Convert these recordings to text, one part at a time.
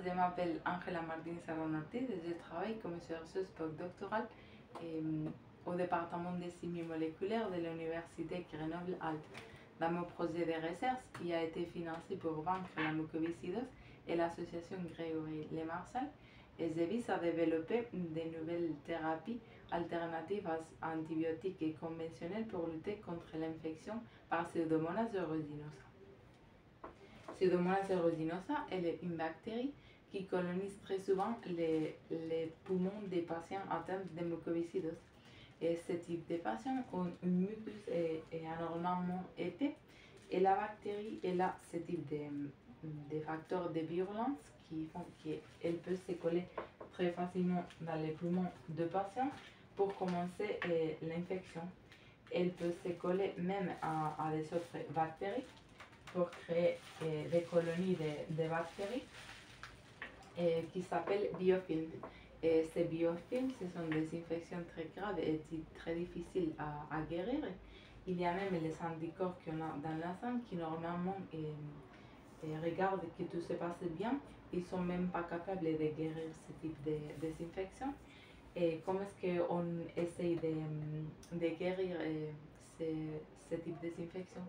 je m'appelle Ángela Martínez Ortiz et je travaille comme chercheuse postdoctorale au département de chimie moléculaire de l'Université Grenoble-Alpes. Dans mon projet de recherche qui a été financé pour vaincre la mucoviscidose et l'association Grégory Le Marchal, je vise à développer de nouvelles thérapies alternatives à antibiotiques et conventionnelles pour lutter contre l'infection par Pseudomonas aeruginosa. Pseudomonas aeruginosa est une bactérie qui colonise très souvent les poumons des patients atteints de mucoviscidose. Et ce type de patients ont une muqueuse et un ornement épais. Et la bactérie elle a ce type de facteurs de virulence qui font qu'elle peut se coller très facilement dans les poumons de patients pour commencer l'infection. Elle peut se coller même à des autres bactéries pour créer des colonies de bactéries qui s'appellent biofilms. Et ces biofilms, ce sont des infections très graves et très difficiles à guérir. Il y a même les anticorps qu'on a dans la sang qui normalement regardent que tout se passe bien. Ils ne sont même pas capables de guérir ce type de infections. Et comment est-ce qu'on essaye de guérir ce type d'infection?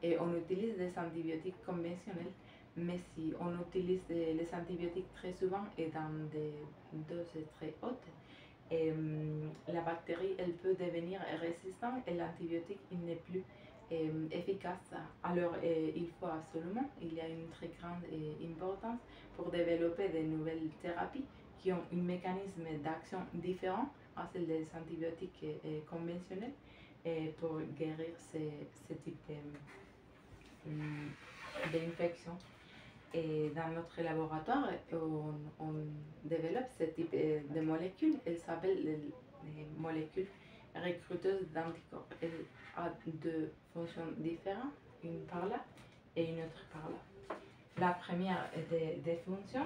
Et on utilise des antibiotiques conventionnels, mais si on utilise les antibiotiques très souvent et dans des doses très hautes, la bactérie elle peut devenir résistante et l'antibiotique il n'est plus efficace. Alors il faut absolument, il y a une très grande importance pour développer de nouvelles thérapies qui ont un mécanisme d'action différent à celle des antibiotiques conventionnels pour guérir ce type d'infection. Et dans notre laboratoire, on développe ce type de molécules. Elles s'appellent les molécules recruteuses d'anticorps. Elles ont deux fonctions différentes, une par là et une autre par là. La première des fonctions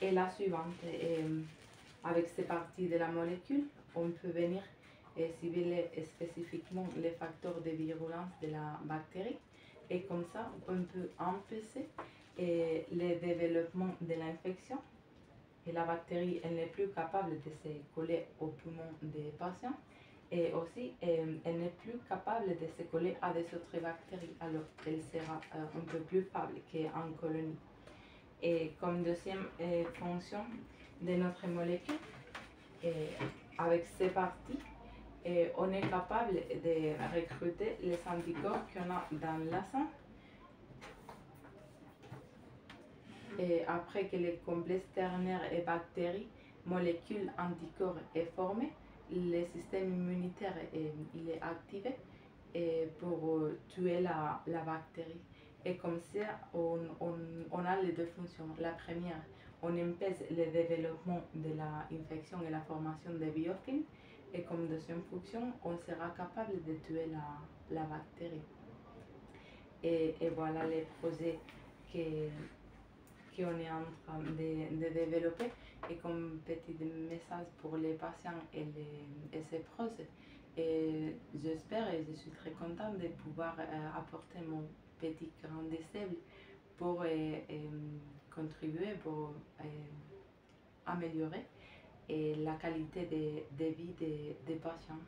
est la suivante. Avec ces parties de la molécule, on peut venir cibler spécifiquement les facteurs de virulence de la bactérie et comme ça, on peut empêcher le développement de l'infection et la bactérie elle n'est plus capable de se coller aux poumons des patients et aussi elle n'est plus capable de se coller à des autres bactéries alors elle sera un peu plus faible qu'en colonie. Et comme deuxième fonction de notre molécule, avec ces parties, on est capable de recruter les anticorps qu'on a dans la sang. Et après que le complexe ternaire et bactéries, molécules, anticorps est formé, le système immunitaire il est activé pour tuer la bactérie. Et comme ça, on a les deux fonctions. La première, on empêche le développement de l'infection et la formation des biofilms. Et comme deuxième fonction, on sera capable de tuer la bactérie. Et voilà les projets qu'on est en train de développer. Et comme petit message pour les patients et ses proches, j'espère et je suis très contente de pouvoir apporter mon petit grain de sable pour contribuer, pour améliorer la qualité de vie des patients.